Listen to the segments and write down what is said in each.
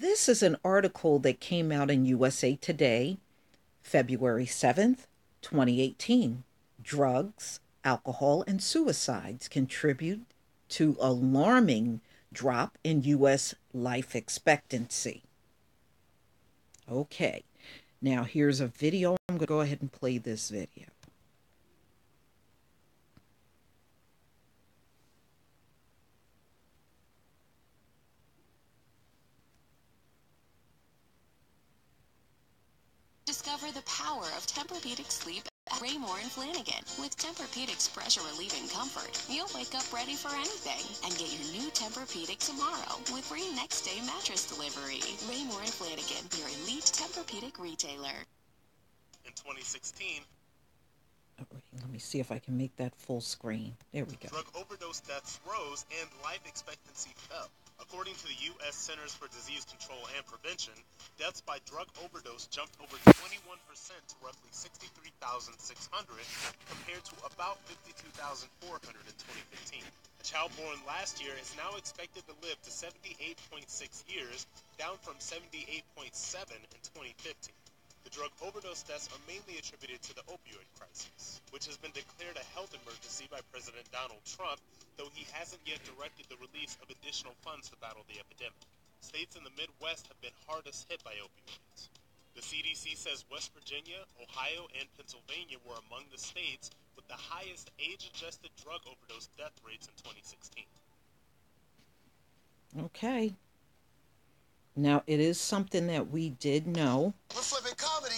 This is an article that came out in USA Today, February 7th, 2018. Drugs, alcohol, and suicides contribute to alarming drop in U.S. life expectancy. Okay, now here's a video. I'm going to go ahead and play this video. Discover the power of Tempur-Pedic sleep at Raymore and Flanagan. With Tempur-Pedic's pressure-relieving comfort, you'll wake up ready for anything. And get your new Tempur-Pedic tomorrow with free next-day mattress delivery. Raymore and Flanagan, your elite Tempur-Pedic retailer. In 2016, Let me see if I can make that full screen. There we go. drug overdose deaths rose and life expectancy fell. According to the U.S. Centers for Disease Control and Prevention, deaths by drug overdose jumped over 21% to roughly 63,600 compared to about 52,400 in 2015. A child born last year is now expected to live to 78.6 years, down from 78.7 in 2015. The drug overdose deaths are mainly attributed to the opioid crisis, which has been declared a health emergency by President Donald Trump, though he hasn't yet directed the release of additional funds to battle the epidemic. States in the Midwest have been hardest hit by opioids. The CDC says West Virginia, Ohio, and Pennsylvania were among the states with the highest age-adjusted drug overdose death rates in 2016. Okay. Now, it is something that we did know. We're flipping comedy.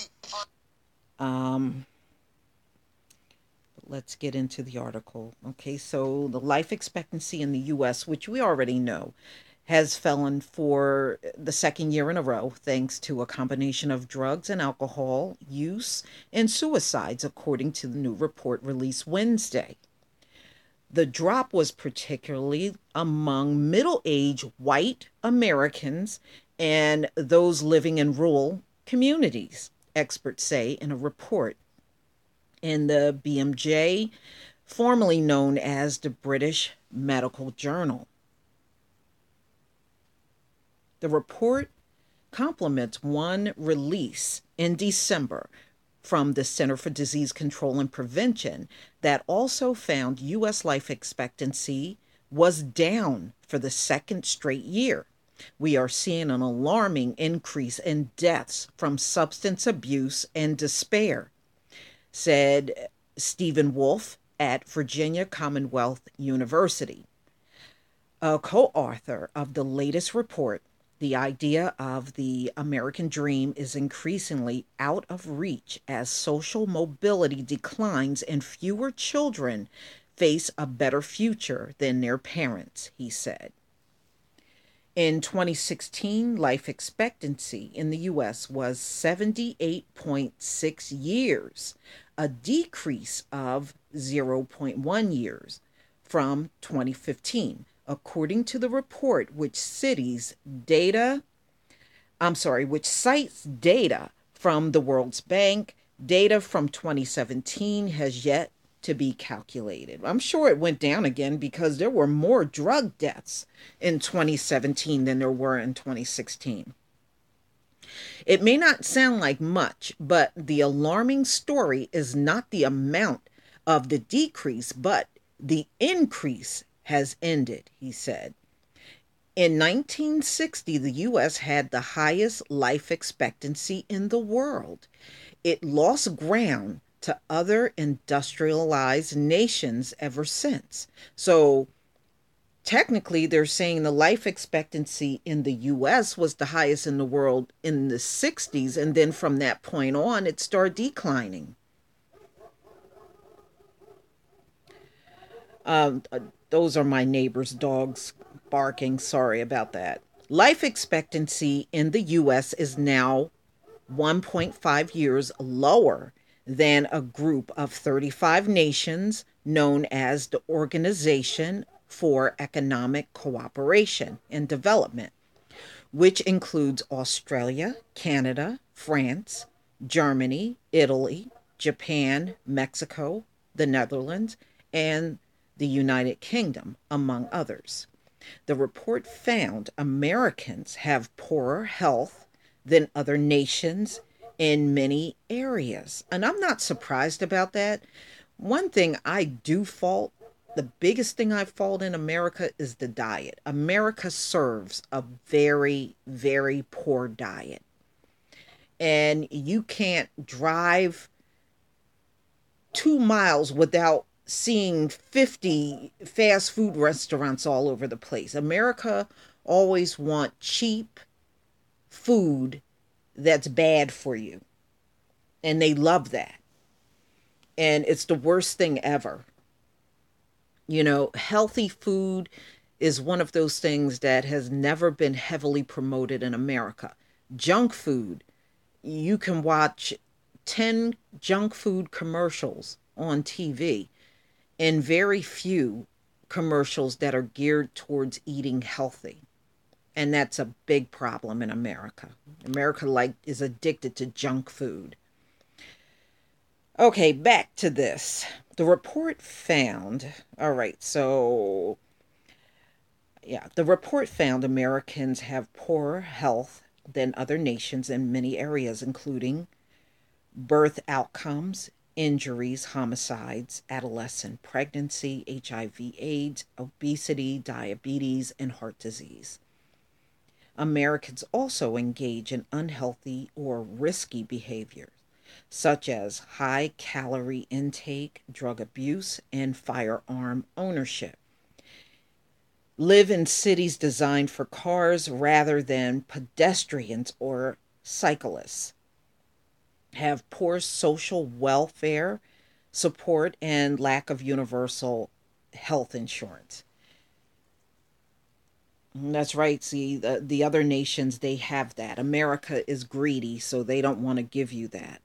Let's get into the article. Okay, so the life expectancy in the U.S., which we already know, has fallen for the second year in a row thanks to a combination of drugs and alcohol use and suicides, according to the new report released Wednesday. The drop was particularly among middle-aged white Americans and those living in rural communities, experts say in a report. In the BMJ, formerly known as the British Medical Journal. The report complements one release in December from the Center for Disease Control and Prevention that also found U.S. life expectancy was down for the second straight year. We are seeing an alarming increase in deaths from substance abuse and despair, said Stephen Wolf at Virginia Commonwealth University, a co-author of the latest report. The idea of the American dream is increasingly out of reach as social mobility declines and fewer children face a better future than their parents, he said. In 2016, life expectancy in the U.S. was 78.6 years, a decrease of 0.1 years from 2015, according to the report, which cites data from the World Bank. Data from 2017 has yet to be calculated. I'm sure it went down again because there were more drug deaths in 2017 than there were in 2016. It may not sound like much, but the alarming story is not the amount of the decrease, but the increase has ended, he said. In 1960, the U.S. had the highest life expectancy in the world. It lost ground to other industrialized nations ever since. So technically, they're saying the life expectancy in the U.S. was the highest in the world in the 60s, and then from that point on, it started declining. Those are my neighbor's dogs barking. Sorry about that. Life expectancy in the U.S. is now 1.5 years lower than a group of 35 nations known as the Organization for Economic Cooperation and Development, which includes Australia, Canada, France, Germany, Italy, Japan, Mexico, the Netherlands, and the United Kingdom, among others. The report found Americans have poorer health than other nations in many areas. And I'm not surprised about that. One thing I do fault, the biggest thing I fault in America is the diet. America serves a very, very poor diet. And you can't drive 2 miles without seeing 50 fast food restaurants all over the place. America always want cheap food that's bad for you. And they love that. And it's the worst thing ever. You know, healthy food is one of those things that has never been heavily promoted in America. Junk food, you can watch 10 junk food commercials on TV and very few commercials that are geared towards eating healthy. And that's a big problem in America. America like is addicted to junk food. Okay, back to this. The report found, all right, so yeah, the report found Americans have poorer health than other nations in many areas, including birth outcomes, injuries, homicides, adolescent pregnancy, HIV/AIDS, obesity, diabetes, and heart disease. Americans also engage in unhealthy or risky behaviors, such as high calorie intake, drug abuse, and firearm ownership. Live in cities designed for cars rather than pedestrians or cyclists. Have poor social welfare support and lack of universal health insurance. That's right. See, the other nations, they have that. America is greedy, so they don't want to give you that.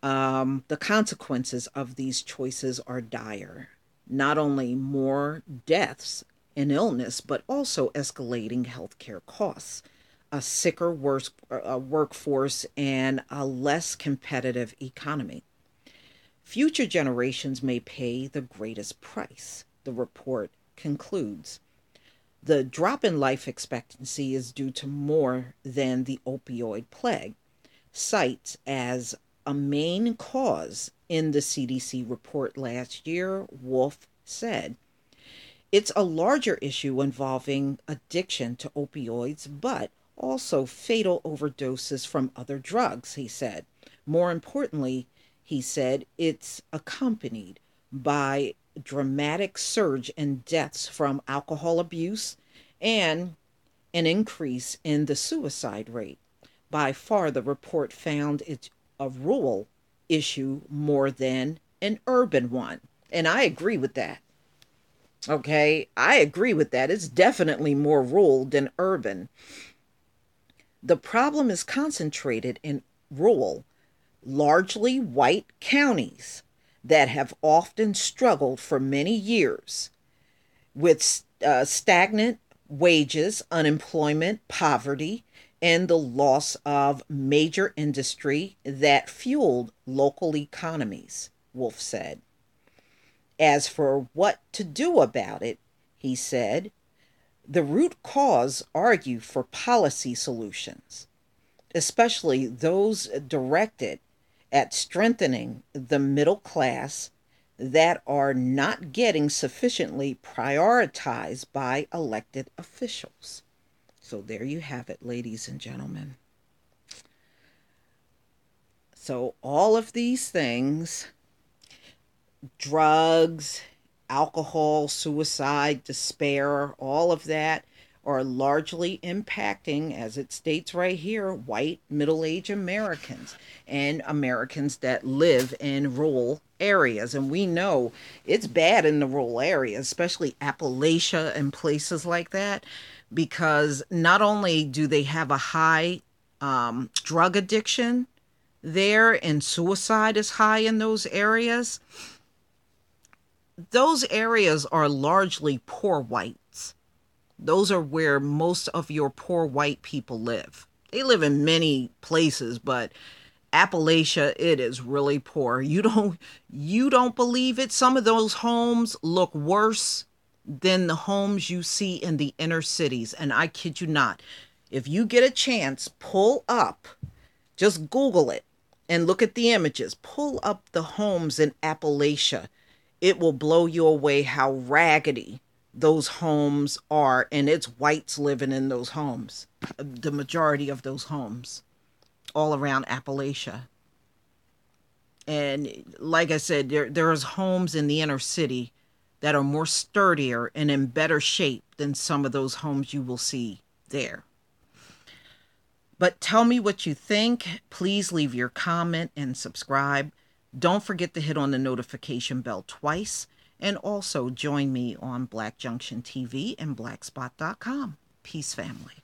The consequences of these choices are dire. Not only more deaths and illness, but also escalating healthcare costs, a sicker workforce, and a less competitive economy. Future generations may pay the greatest price, the report concludes. The drop in life expectancy is due to more than the opioid plague, cites as a main cause in the CDC report last year, Wolf said. It's a larger issue involving addiction to opioids, but also fatal overdoses from other drugs, he said. More importantly, he said it's accompanied by dramatic surge in deaths from alcohol abuse and an increase in the suicide rate. By far, the report found it's a rural issue more than an urban one. And I agree with that. Okay, I agree with that. It's definitely more rural than urban. The problem is concentrated in rural, largely white counties that have often struggled for many years with stagnant wages, unemployment, poverty, and the loss of major industry that fueled local economies, Wolf said. As for what to do about it, he said, the root cause argue for policy solutions, especially those directed at strengthening the middle class that are not getting sufficiently prioritized by elected officials. So there you have it, ladies and gentlemen. So all of these things, drugs, alcohol, suicide, despair, all of that are largely impacting, as it states right here, white middle-aged Americans and Americans that live in rural areas. And we know it's bad in the rural areas, especially Appalachia and places like that, because not only do they have a high drug addiction there and suicide is high in those areas are largely poor whites. Those are where most of your poor white people live. They live in many places, but Appalachia, it is really poor. You don't believe it. Some of those homes look worse than the homes you see in the inner cities. And I kid you not, if you get a chance, pull up, just Google it and look at the images. Pull up the homes in Appalachia. It will blow you away how raggedy those homes are. And it's whites living in those homes, the majority of those homes all around Appalachia. And like I said, there's homes in the inner city that are more sturdier and in better shape than some of those homes you will see there. But tell me what you think. Please leave your comment and subscribe. Don't forget to hit on the notification bell twice. And also join me on Black Junction TV and blackspot.com. Peace, family.